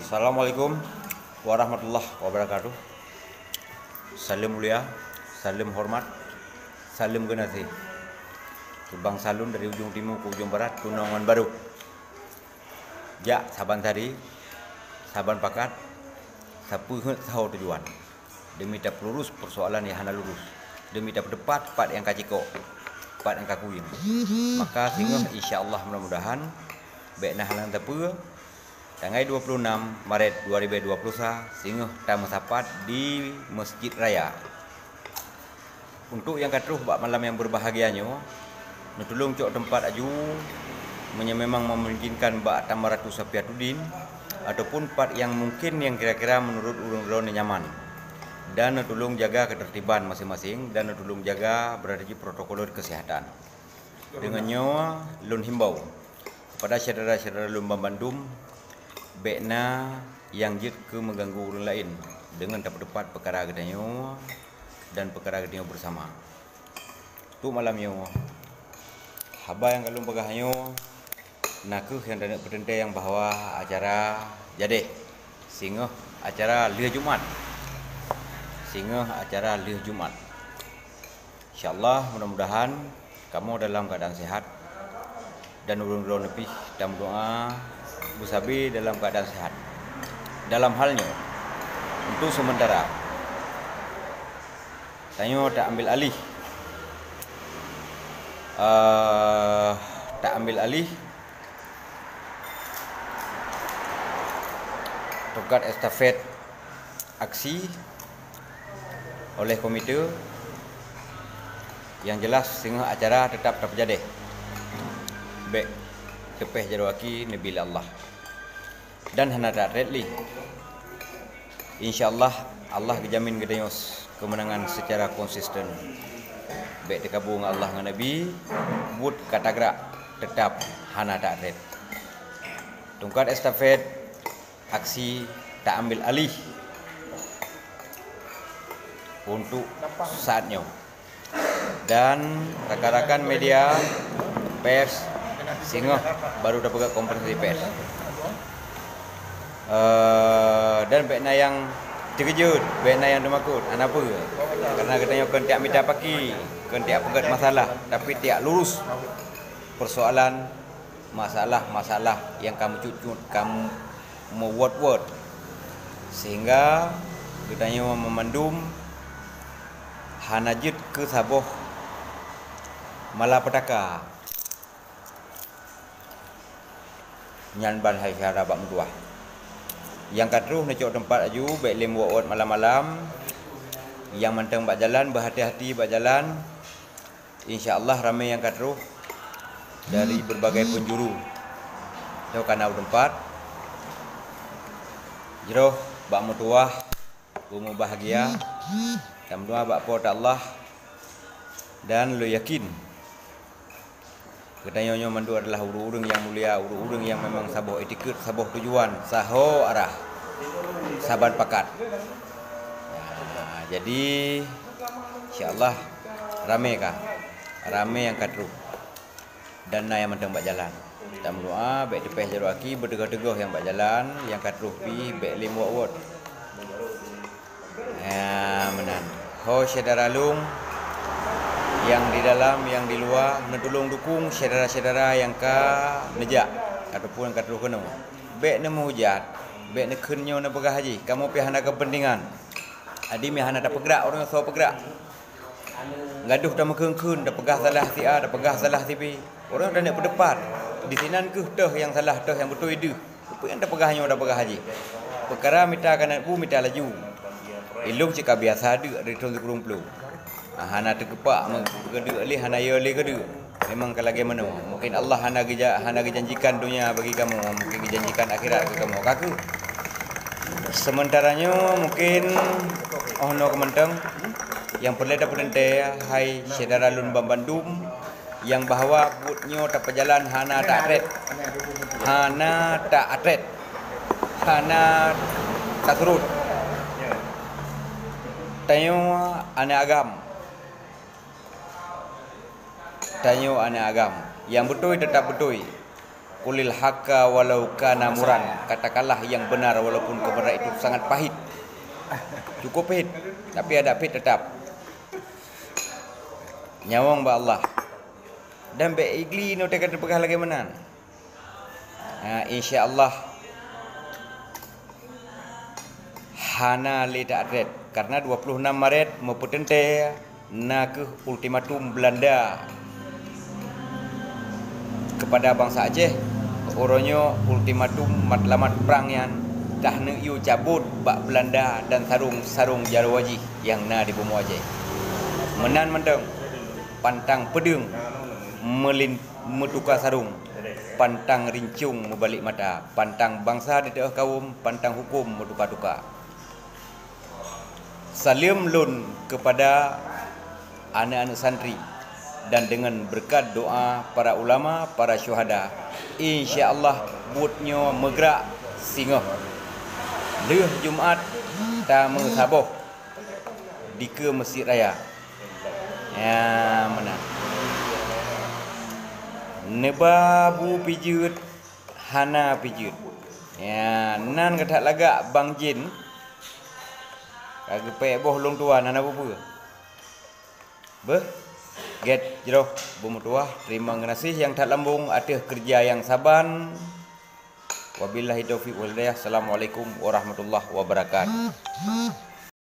Assalamualaikum warahmatullahi wabarakatuh. Salam mulia, salam hormat, salam genasi. Subang salun dari ujung timur ke ujung barat, tunangan baru. Ja, saban tadi, saban pakat, sapu tahu tujuan. Demi tak lurus persoalan yang hana lurus. Demi tak tepat yang kaciko, yang kakuin. Maka sehingga insya-Allah mudah-mudahan baikna halang tepu tanggal 26 Maret 2020 sehingga tamu sapat di Masjid Raya. Untuk yang katruh bak malam yang berbahagianya, nutulung cok tempat aju memang memungkinkan bak tamaratu sapiatuddin ataupun part yang mungkin yang kira-kira menurut urang-urang nyaman. Dan nutulung jaga ketertiban masing-masing dan nutulung jaga berada di protokol kesehatan. Dengannya lun himbau kepada saudara-saudara Lumba Bandung baikna yang jid ke mengganggu orang lain dengan dapat perkara gedanya dan perkara gedanya bersama. Tu malamnya haba yang kalau bagahnya nakuh yang dan bertentai yang bahwa acara jadi sehingga acara Lih Jumat. Insyaallah mudah-mudahan kamu dalam keadaan sehat dan urung-urung lebih dan doa Busabi dalam keadaan sehat. Dalam halnya untuk sementara tanya tak ambil alih tokat estafet aksi oleh komite yang jelas sehingga acara tetap terjadi. Baik tepeh jaduaki Nabi Allah dan hendak redli insyaallah Allah dijamin gedayos kemenangan secara konsisten. Baik dikabung Allah dengan Nabi bud kata gerak tetap hana tak red. Tungkat estafet aksi tak ambil alih untuk saatnya. Dan rakan-rakan media pers sehingga baru dapat konferensi pers. Dan baikna yang terkejut, baikna yang demakut, kenapa? Karena katanya kan tiap minta paki, kan tiap pegat masalah, tapi tiap lurus persoalan masalah yang kamu cucut, kamu mau word sehingga katanya memandum hanajit ke saboh malapetaka nyanban hai syara bak mutuah yang katruh necok tempat aju baik lem buat malam-malam yang manteng bak jalan berhati-hati bak jalan insya-Allah ramai yang katruh dari berbagai penjuru atau kanau tempat jeroh bak mutuah umum bahagia dan doa bak pada Allah dan lo yakin katanya mandu adalah urung-urung yang mulia, urung-urung yang memang saboh etiket, saboh tujuan, saho arah, saban pakat. Jadi insyaallah ramai yang katruh dan yang mentang bak jalan. Kita berdoa baik tepeh jaduaki bertegah-tegah yang bak jalan, yang katruh pi baik lim wot. Ya menan. Ho saudara lung yang di dalam yang di luar mentolong dukung saudara-saudara yang ka nejak ataupun yang katruh kena. Baik nemu hujat, baik nak kenyo nak pegah haji. Kamu pi hana kepentingan. Adi mi hana dak pegrak orang so pegrak. Gaduh dak mekeng-keng dak pegah salah si A, dak pegah salah si B. Orang dak nak berdebat. Di sinan ke dah yang salah dah yang betul itu. Apa yang dak pegahnya dak pegah haji. Perkara minta kanan pu minta laju. Ilung cika biasa ada dari tahun 20. Hana terkepak menggedu alih hana ya alih gedu. Memang kalau bagaimana? Mungkin Allah hana janjikan dunia bagi kamu, mungkin dijanjikan akhirat ke kamu. Kaku. Sementaranya mungkin no kementeng yang perlu dapat penentai hai saudara lun Bandung yang bahawa butnya tak berjalan hana tak atret. Hana tak turut. Tanyo anak agam yang betul tetap betul Qulil haqqa walau kana muran. Katakanlah yang benar walaupun kebenaran itu sangat pahit. Cukup pahit, tapi ada pahit tetap. Nyawang ba Allah. Dan be igli no tekan pegah lagi menan. Insya-Allah hana le tak red karena 26 Maret memputente na ke ultimatum Belanda kepada bangsa Aceh. Orangnya ultimatum matlamat perang yang dah ne yu cabut bak Belanda dan sarung Jarawajih yang na di bumi Aceh. Menan mendeng pantang pedung metukar sarung, pantang rincung membalik mata, pantang bangsa di tengah kaum, pantang hukum metukar-tukar. Salim lun kepada anak-anak santri dan dengan berkat doa para ulama, para syuhada, insya-Allah buatnya megrak singoh. Leh Jumaat ta mengsaboh di ke Masjid Raya. Ya mana? Nebabu pijut, hana pijut. Ya nan kata lagak bang jin. Kagak pe boh long tua nan apa pun. Beh, get jero bomo tua. Terima kasih yang tak lambung atas kerja yang saban. Wabillahi taufiq wal hidayah. Assalamualaikum warahmatullahi wabarakatuh.